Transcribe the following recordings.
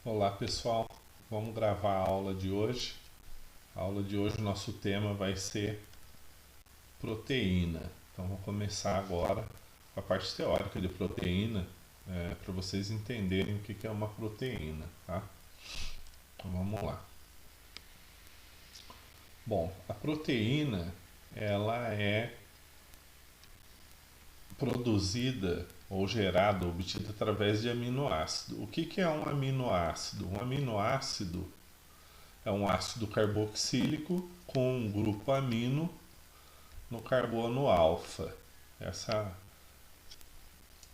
Olá pessoal, vamos gravar a aula de hoje. A aula de hoje, nosso tema vai ser proteína. Então vamos começar agora com a parte teórica de proteína, para vocês entenderem o que é uma proteína, tá? Então vamos lá. Bom, a proteína ela é produzida ou gerada, obtida através de aminoácido. O que é um aminoácido? Um aminoácido é um ácido carboxílico com um grupo amino no carbono alfa. Essa,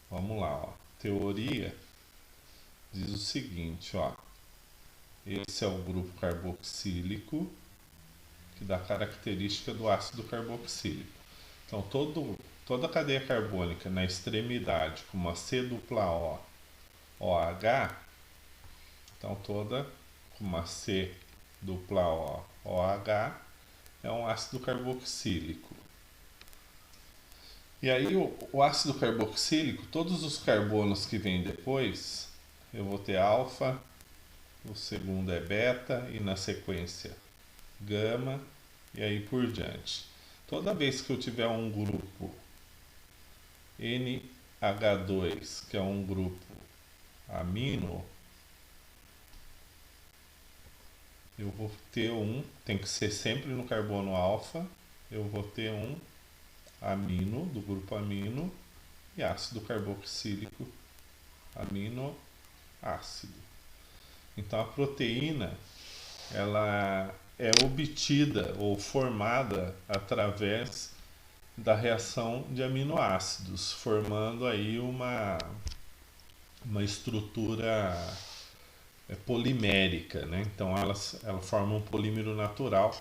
vamos lá, ó. Teoria diz o seguinte, ó. Esse é o grupo carboxílico que dá característica do ácido carboxílico. Então toda a cadeia carbônica na extremidade com uma C dupla O, OH, então toda com uma C dupla O, OH é um ácido carboxílico. E aí o ácido carboxílico, todos os carbonos que vêm depois, eu vou ter alfa, o segundo é beta e na sequência gama e aí por diante. Toda vez que eu tiver um grupo NH2, que é um grupo amino, eu vou ter tem que ser sempre no carbono alfa, eu vou ter um amino, do grupo amino, e ácido carboxílico, aminoácido. Então a proteína ela é obtida ou formada através da reação de aminoácidos, formando aí uma estrutura polimérica, né? Então ela forma um polímero natural,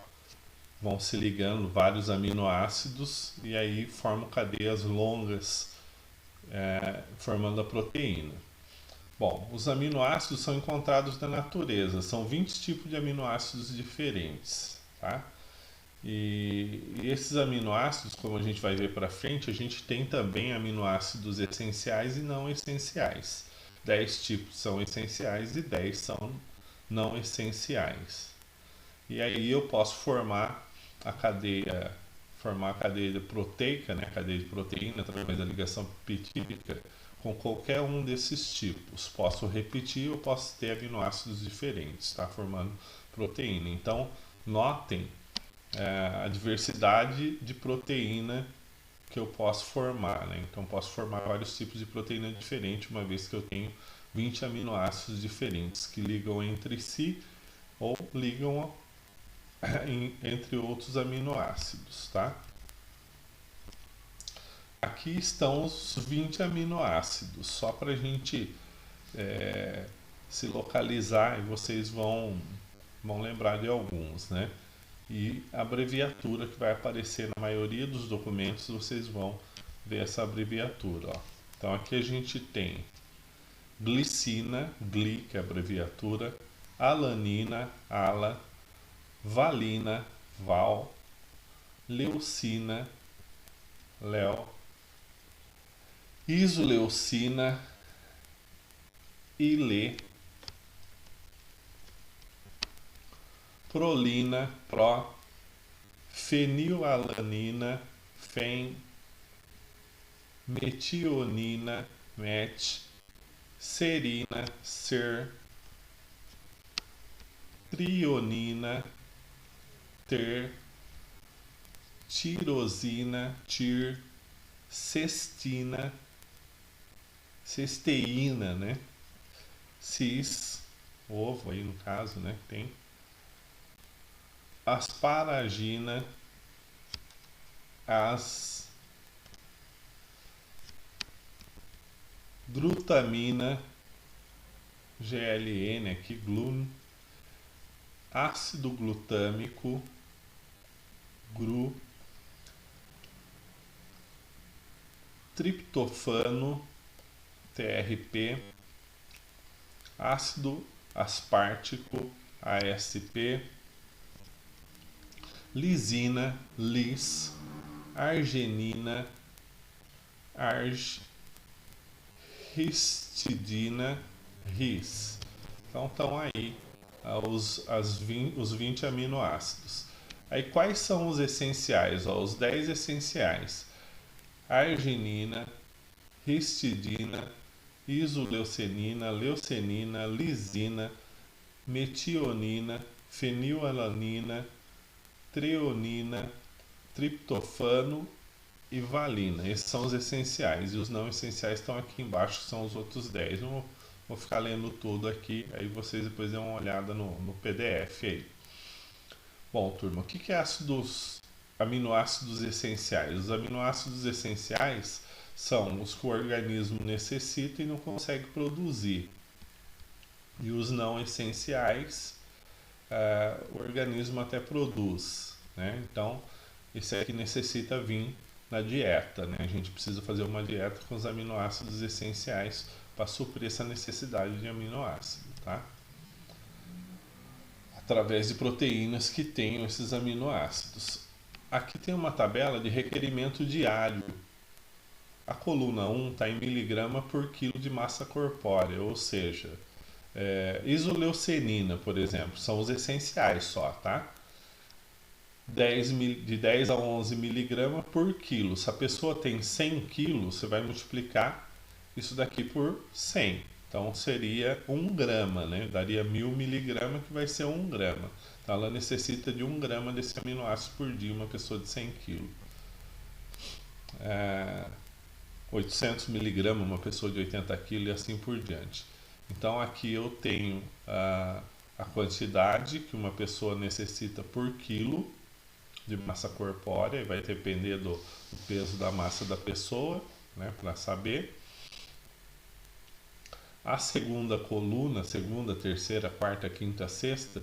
vão se ligando vários aminoácidos e aí formam cadeias longas, formando a proteína. Bom, os aminoácidos são encontrados na natureza, são 20 tipos de aminoácidos diferentes, tá? E esses aminoácidos, como a gente vai ver para frente, a gente tem também aminoácidos essenciais e não essenciais. 10 tipos são essenciais e 10 são não essenciais. E aí eu posso formar a cadeia proteica, né, a cadeia de proteína através da ligação peptídica com qualquer um desses tipos. Posso repetir ou posso ter aminoácidos diferentes, tá, formando proteína. Então, notem a diversidade de proteína que eu posso formar, né? Então, posso formar vários tipos de proteína diferente, uma vez que eu tenho 20 aminoácidos diferentes que ligam entre si ou ligam entre outros aminoácidos, tá? Aqui estão os 20 aminoácidos, só para a gente se localizar e vocês vão lembrar de alguns, né? E a abreviatura que vai aparecer na maioria dos documentos, vocês vão ver essa abreviatura, ó. Então aqui a gente tem glicina, gli, que é a abreviatura, alanina, ala, valina, val, leucina, leo, isoleucina, ile, prolina, pro, fenilalanina, fen, metionina, met, serina, ser, trionina, ter, tirosina, tir, cestina, cesteína, né? Cis, ovo aí no caso, né? Tem asparagina, as, glutamina, GLN aqui, glun, ácido glutâmico, GRU, triptofano, TRP, ácido aspartico, ASP, lisina, lis, arginina, arg, histidina, RIS. Então estão aí os 20 aminoácidos. Aí quais são os essenciais? Ó, os 10 essenciais: arginina, histidina, isoleucinina, leucinina, lisina, metionina, fenilalanina, treonina, triptofano e valina. Esses são os essenciais, e os não essenciais estão aqui embaixo, são os outros 10. Não vou ficar lendo tudo aqui, aí vocês depois dêem uma olhada no PDF aí. Bom, turma, o que é aminoácidos essenciais? Os aminoácidos essenciais são os que o organismo necessita e não consegue produzir. E os não essenciais, o organismo até produz, né? Então, esse aqui necessita vir na dieta, né? A gente precisa fazer uma dieta com os aminoácidos essenciais para suprir essa necessidade de aminoácido, tá? Através de proteínas que tenham esses aminoácidos. Aqui tem uma tabela de requerimento diário. A coluna 1 está em miligrama por quilo de massa corpórea, ou seja, isoleucinina, por exemplo, são os essenciais só, tá? De 10 a 11 miligramas por quilo. Se a pessoa tem 100 quilos, você vai multiplicar isso daqui por 100. Então seria 1 grama, né? Daria 1000 miligramas, que vai ser 1 grama. Então ela necessita de 1 grama desse aminoácido por dia, uma pessoa de 100 quilos. 800 miligramas, uma pessoa de 80 quilos e assim por diante. Então aqui eu tenho a quantidade que uma pessoa necessita por quilo de massa corpórea, e vai depender do peso da massa da pessoa, né, para saber. A segunda coluna, segunda, terceira, quarta, quinta, sexta,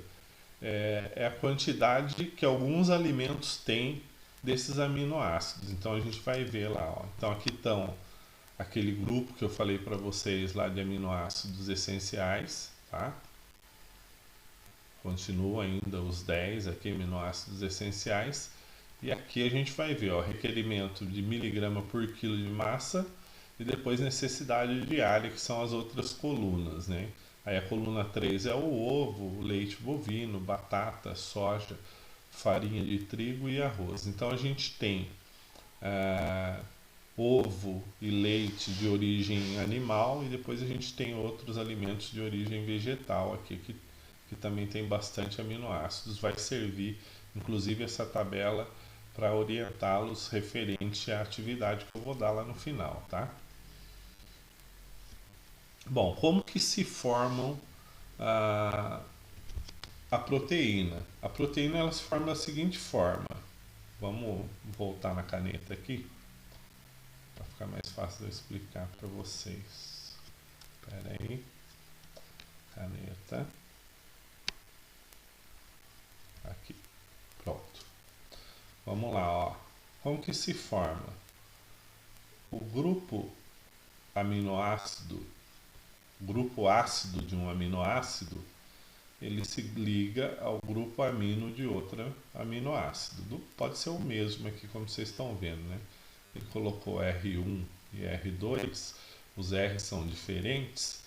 é a quantidade que alguns alimentos têm desses aminoácidos. Então a gente vai ver lá, ó. Então aqui estão aquele grupo que eu falei para vocês lá de aminoácidos essenciais, tá? Continua ainda os 10 aqui, aminoácidos essenciais. E aqui a gente vai ver, ó, requerimento de miligrama por quilo de massa e depois necessidade diária, que são as outras colunas, né? Aí a coluna 3 é o ovo, leite bovino, batata, soja, farinha de trigo e arroz. Então a gente tem ovo e leite de origem animal, e depois a gente tem outros alimentos de origem vegetal aqui que também tem bastante aminoácidos. Vai servir, inclusive, essa tabela para orientá-los referente à atividade que eu vou dar lá no final, tá? Bom, como que se formam a proteína? A proteína ela se forma da seguinte forma. Vamos voltar na caneta aqui para ficar mais fácil de eu explicar para vocês. Espera aí, caneta. Aqui, pronto. Vamos lá, ó. Como que se forma? O grupo aminoácido, grupo ácido de um aminoácido, ele se liga ao grupo amino de outro aminoácido. Pode ser o mesmo aqui, como vocês estão vendo, né? Ele colocou R1 e R2, os R são diferentes,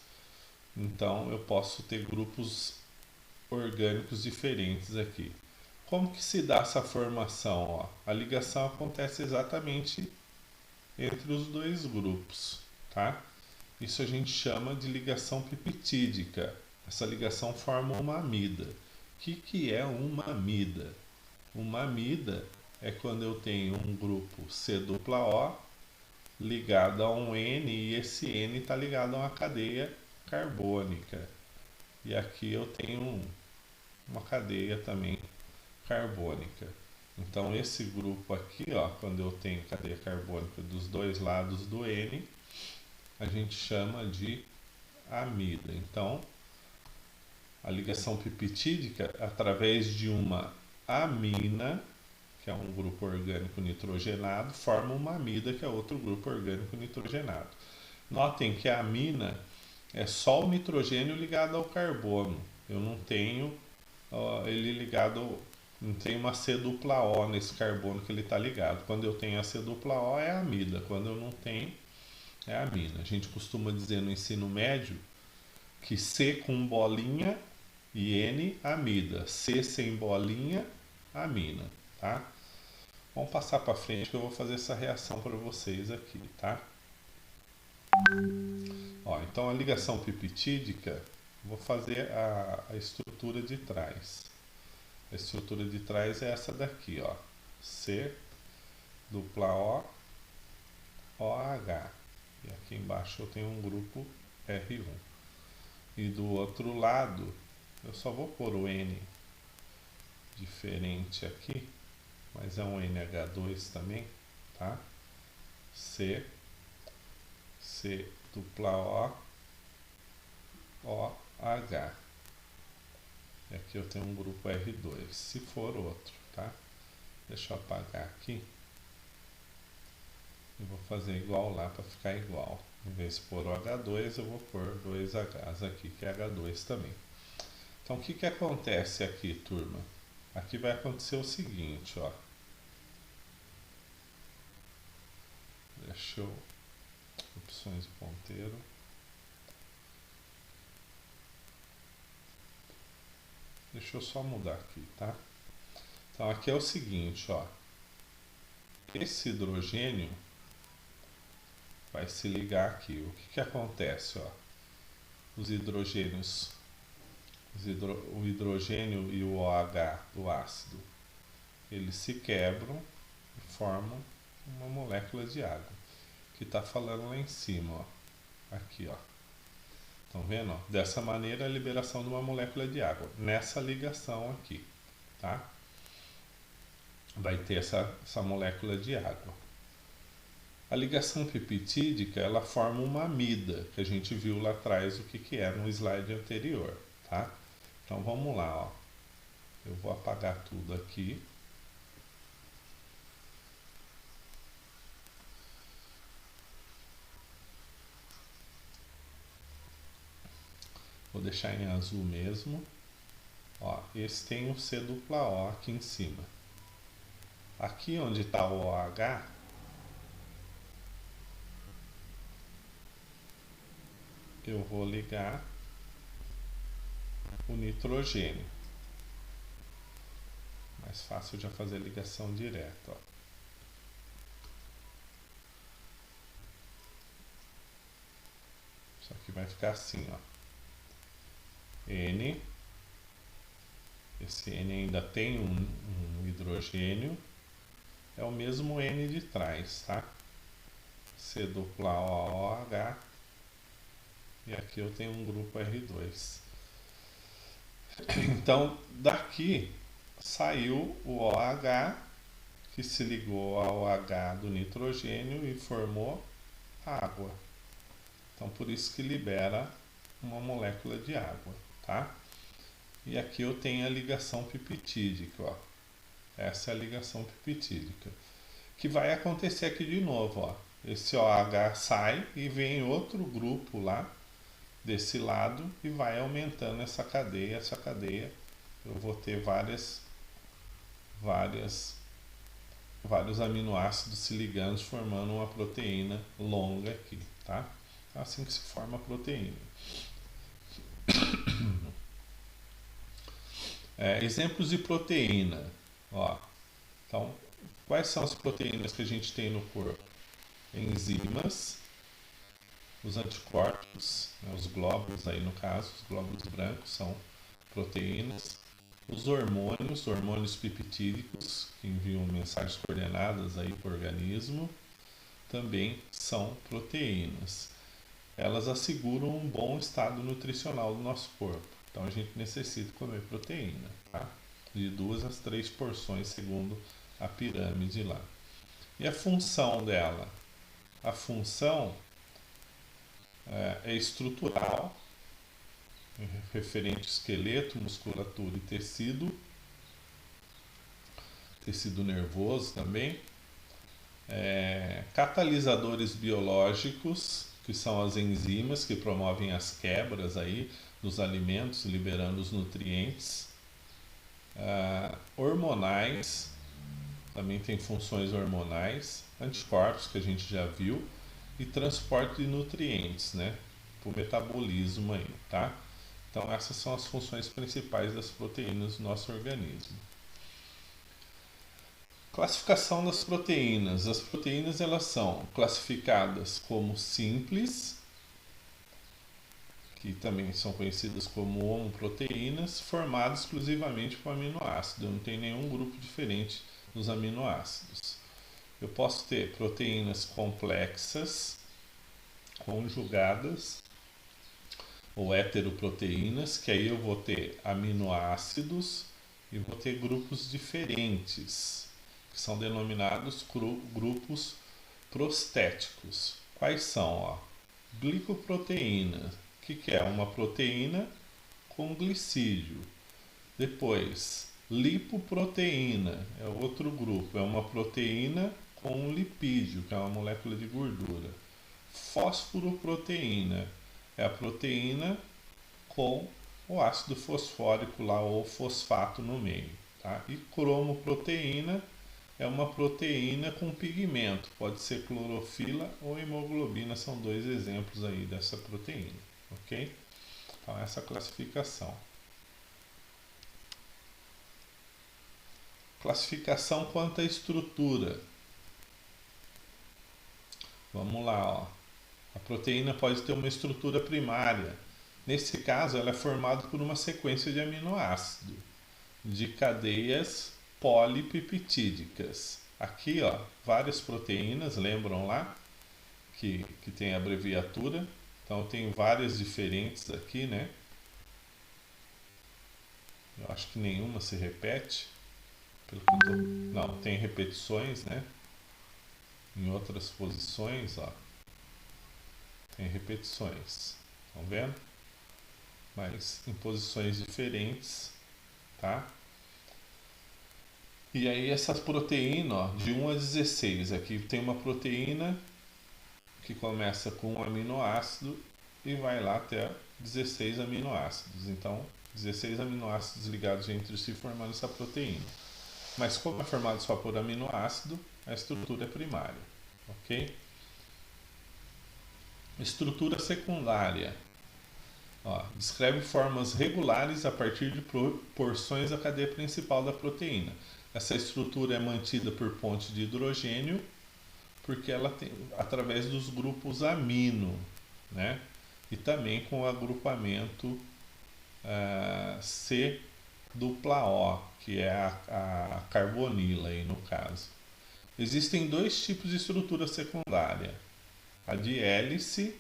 então eu posso ter grupos orgânicos diferentes aqui. Como que se dá essa formação? Ó? A ligação acontece exatamente entre os dois grupos, tá? Isso a gente chama de ligação peptídica. Essa ligação forma uma amida. O que é uma amida? Uma amida é quando eu tenho um grupo C-O ligado a um N, e esse N está ligado a uma cadeia carbônica. E aqui eu tenho uma cadeia também carbônica. Então esse grupo aqui, ó, quando eu tenho cadeia carbônica dos dois lados do N, a gente chama de amida. Então a ligação peptídica, através de uma amina, que é um grupo orgânico nitrogenado, forma uma amida, que é outro grupo orgânico nitrogenado. Notem que a amina é só o nitrogênio ligado ao carbono. Eu não tenho ele ligado, não tem uma C-O nesse carbono que ele está ligado. Quando eu tenho a C-O é a amida, quando eu não tenho é a amina. A gente costuma dizer no ensino médio que C com bolinha e N amida. C sem bolinha, amina, tá? Vamos passar para frente que eu vou fazer essa reação para vocês aqui, tá? Ó, então a ligação peptídica, vou fazer a estrutura de trás. A estrutura de trás é essa daqui, ó. C, dupla O, OH. E aqui embaixo eu tenho um grupo R1. E do outro lado, eu só vou pôr o N diferente aqui, mas é um NH2 também, tá? C, C dupla O, OH. E aqui eu tenho um grupo R2, se for outro, tá? Deixa eu apagar aqui. E vou fazer igual lá para ficar igual. Em vez de pôr o H2, eu vou pôr dois Hs aqui, que é H2 também. Então, o que que acontece aqui, turma? Aqui vai acontecer o seguinte, ó. Deixa eu... Opções de ponteiro. Deixa eu só mudar aqui, tá? Então, aqui é o seguinte, ó. Esse hidrogênio vai se ligar aqui. O que que acontece, ó? Os hidrogênios, o hidrogênio e o OH do ácido, eles se quebram e formam uma molécula de água, que está falando lá em cima, ó. Aqui, ó. Estão vendo? Ó? Dessa maneira, a liberação de uma molécula de água. Nessa ligação aqui, tá? Vai ter essa molécula de água. A ligação peptídica, ela forma uma amida, que a gente viu lá atrás o que que é no slide anterior, tá? Então vamos lá, ó. Eu vou apagar tudo aqui. Vou deixar em azul mesmo. Ó, esse tem o C dupla O aqui em cima. Aqui onde está o OH, eu vou ligar o nitrogênio. Mais fácil de fazer ligação direta, ó. Isso aqui vai ficar assim, ó. N. Esse N ainda tem um hidrogênio. É o mesmo N de trás, tá? C dupla OH. E aqui eu tenho um grupo R2. Então, daqui saiu o OH, que se ligou ao H do nitrogênio e formou água. Então, por isso que libera uma molécula de água, tá? E aqui eu tenho a ligação peptídica, ó. Essa é a ligação peptídica. Que vai acontecer aqui de novo, ó. Esse OH sai e vem outro grupo lá desse lado e vai aumentando essa cadeia. Eu vou ter vários aminoácidos se ligando, formando uma proteína longa aqui, tá? É assim que se forma a proteína. Exemplos de proteína, ó. Então, quais são as proteínas que a gente tem no corpo? Enzimas, os anticorpos, né, os glóbulos aí no caso, os glóbulos brancos são proteínas. Os hormônios peptídicos, que enviam mensagens coordenadas aí para o organismo, também são proteínas. Elas asseguram um bom estado nutricional do nosso corpo. Então a gente necessita comer proteína, tá? De 2 a 3 porções segundo a pirâmide lá. E a função dela? A função é estrutural, referente ao esqueleto, musculatura e tecido nervoso também. Catalisadores biológicos, que são as enzimas que promovem as quebras aí dos alimentos, liberando os nutrientes. Hormonais, também tem funções hormonais. Anticorpos, que a gente já viu. E transporte de nutrientes, né? para o metabolismo aí, tá? Então essas são as funções principais das proteínas do nosso organismo. Classificação das proteínas. As proteínas elas são classificadas como simples, que também são conhecidas como homoproteínas, formadas exclusivamente por aminoácido. Não tem nenhum grupo diferente dos aminoácidos. Eu posso ter proteínas complexas, conjugadas, ou heteroproteínas, que aí eu vou ter aminoácidos e vou ter grupos diferentes, que são denominados grupos prostéticos. Quais são? Ó? Glicoproteína, que é uma proteína com glicídio. Depois, lipoproteína, é outro grupo, é uma proteína com um lipídio, que é uma molécula de gordura. Fosforoproteína, é a proteína com o ácido fosfórico lá, ou fosfato no meio. Tá? E cromoproteína é uma proteína com pigmento, pode ser clorofila ou hemoglobina, são dois exemplos aí dessa proteína, ok? Então essa classificação. Classificação quanto à estrutura. Vamos lá, ó. A proteína pode ter uma estrutura primária. Nesse caso, ela é formada por uma sequência de aminoácidos de cadeias polipeptídicas. Aqui, ó, várias proteínas, lembram lá que tem abreviatura? Então, tem várias diferentes aqui, né? Eu acho que nenhuma se repete. Não, tem repetições, né? Em outras posições, ó. Tem repetições. Estão vendo? Mas em posições diferentes, tá? E aí essas proteínas, ó, de 1 a 16, aqui tem uma proteína que começa com um aminoácido e vai lá até 16 aminoácidos. Então, 16 aminoácidos ligados entre si formando essa proteína. Mas como é formado só por aminoácido, a estrutura é primária, ok? Estrutura secundária. Ó, descreve formas regulares a partir de porções da cadeia principal da proteína. Essa estrutura é mantida por ponte de hidrogênio, porque ela tem através dos grupos amino, né? E também com o agrupamento C dupla O, que é a carbonila aí no caso. Existem dois tipos de estrutura secundária, a de hélice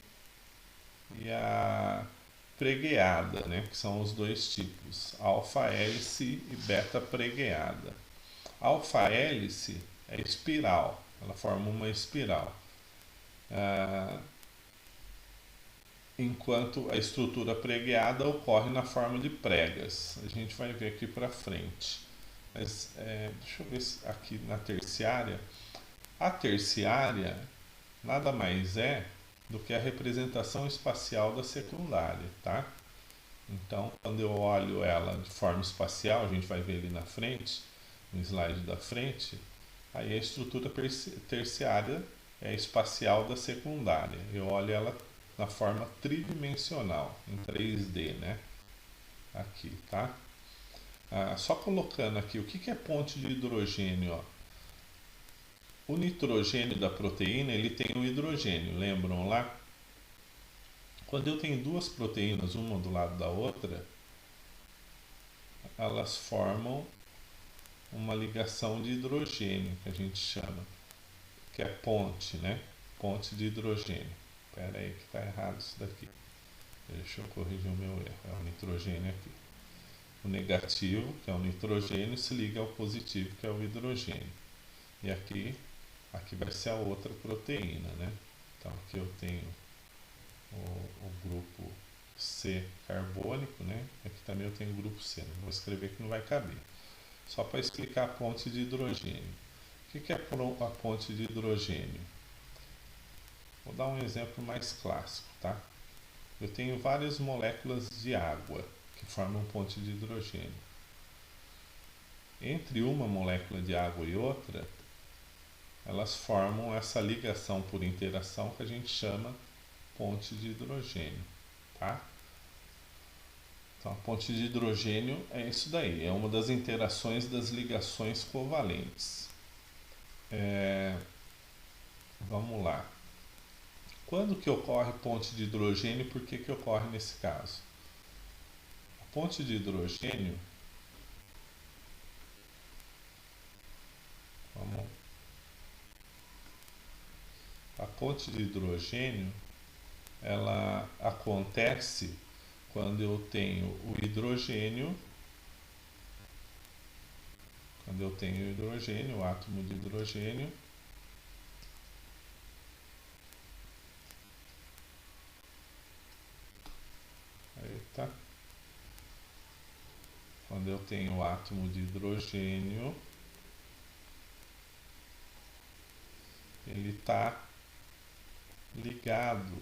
e a pregueada, né? Que são os dois tipos, alfa-hélice e beta-pregueada. Alfa-hélice é espiral, ela forma uma espiral. Enquanto a estrutura pregueada ocorre na forma de pregas. A gente vai ver aqui para frente. Mas deixa eu ver aqui na terciária. A terciária nada mais é do que a representação espacial da secundária, tá? Então, quando eu olho ela de forma espacial, a gente vai ver ali na frente, no slide da frente, aí a estrutura terciária é espacial da secundária. Eu olho ela na forma tridimensional, em 3D, né? Aqui, tá? Só colocando aqui, o que é ponte de hidrogênio, ó? O nitrogênio da proteína, ele tem o hidrogênio, lembram lá? Quando eu tenho duas proteínas, uma do lado da outra, elas formam uma ligação de hidrogênio, que a gente chama, que é ponte, né? Ponte de hidrogênio. Espera aí que está errado isso daqui. Deixa eu corrigir o meu erro. É o nitrogênio aqui. O negativo, que é o nitrogênio, se liga ao positivo, que é o hidrogênio. E aqui vai ser a outra proteína, né? Então aqui eu tenho o grupo C carbônico, né? Aqui também eu tenho o grupo C. Não vou escrever que não vai caber. Só para explicar a ponte de hidrogênio. O que é a ponte de hidrogênio? Vou dar um exemplo mais clássico, tá? Eu tenho várias moléculas de água que formam ponte de hidrogênio. Entre uma molécula de água e outra, elas formam essa ligação por interação que a gente chama ponte de hidrogênio, tá? Então, a ponte de hidrogênio é isso daí, é uma das interações das ligações covalentes. Vamos lá. Quando que ocorre ponte de hidrogênio e por que ocorre nesse caso? A ponte de hidrogênio, vamos, a ponte de hidrogênio, ela acontece quando eu tenho o hidrogênio, o átomo de hidrogênio, eita, quando eu tenho o átomo de hidrogênio, ele está ligado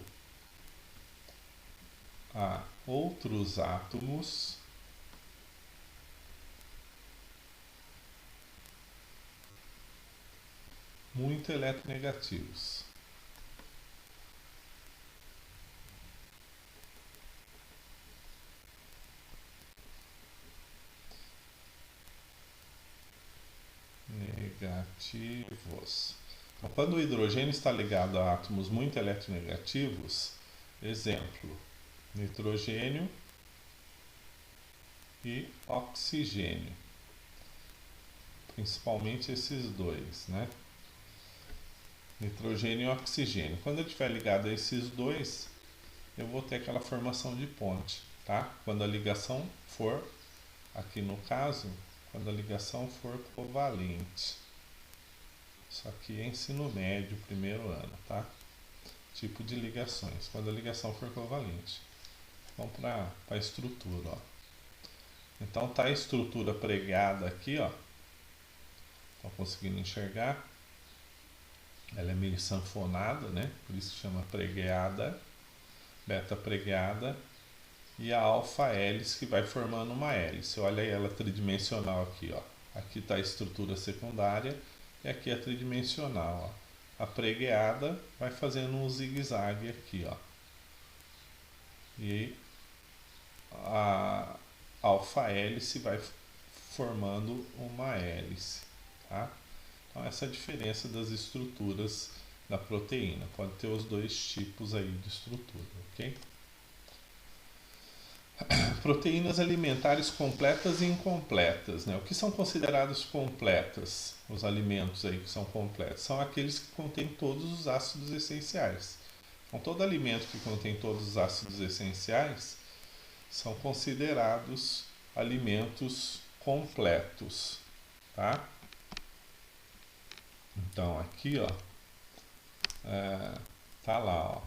a outros átomos muito eletronegativos. Negativos. Então, quando o hidrogênio está ligado a átomos muito eletronegativos, exemplo, nitrogênio e oxigênio, principalmente esses dois, né? Nitrogênio e oxigênio. Quando eu estiver ligado a esses dois, eu vou ter aquela formação de ponte, tá? Quando a ligação for, aqui no caso, quando a ligação for covalente. Isso aqui é ensino médio, primeiro ano, tá? Tipo de ligações, quando a ligação for covalente. Vamos para a estrutura, ó. Então tá a estrutura pregada aqui, ó. Estão conseguindo enxergar? Ela é meio sanfonada, né? Por isso que chama pregueada, beta pregueada, e a alfa hélice que vai formando uma hélice. Olha aí ela tridimensional aqui, ó. Aqui está a estrutura secundária e aqui a tridimensional, ó. A pregueada vai fazendo um zigue-zague aqui, ó. E a alfa hélice vai formando uma hélice, tá? Então essa é a diferença das estruturas da proteína. Pode ter os dois tipos aí de estrutura, ok? Proteínas alimentares completas e incompletas, né? O que são considerados completas? Os alimentos aí que são completos são aqueles que contêm todos os ácidos essenciais. Então, todo alimento que contém todos os ácidos essenciais são considerados alimentos completos, tá? Então, aqui, ó, tá lá, ó.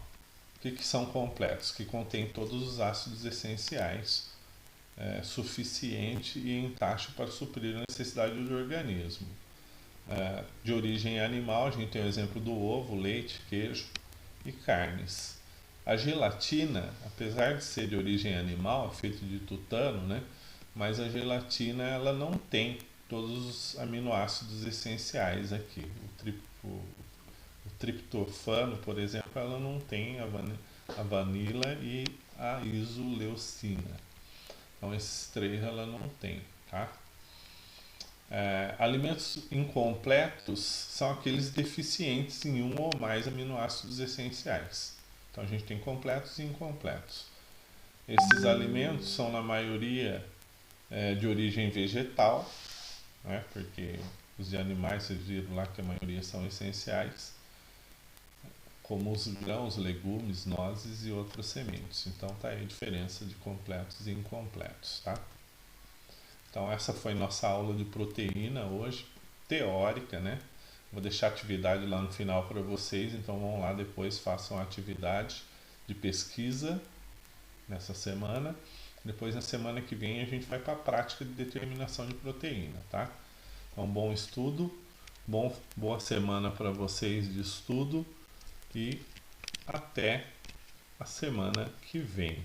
O que são completos? Que contém todos os ácidos essenciais suficiente e em taxa para suprir a necessidade do organismo. De origem animal, a gente tem o exemplo do ovo, leite, queijo e carnes. A gelatina, apesar de ser de origem animal, é feita de tutano, né? Mas a gelatina ela não tem todos os aminoácidos essenciais aqui. O triptofano, por exemplo, ela não tem a vanila e a isoleucina. Então esses três ela não tem, tá? Alimentos incompletos são aqueles deficientes em um ou mais aminoácidos essenciais. Então a gente tem completos e incompletos. Esses alimentos são na maioria de origem vegetal, né? Porque os de animais, vocês viram lá que a maioria são essenciais, como os grãos, legumes, nozes e outras sementes. Então tá aí a diferença de completos e incompletos, tá? Então essa foi nossa aula de proteína hoje, teórica, né? Vou deixar a atividade lá no final para vocês, então vão lá depois, façam a atividade de pesquisa nessa semana. Depois na semana que vem a gente vai para a prática de determinação de proteína, tá? Então bom estudo, boa semana para vocês de estudo e até a semana que vem.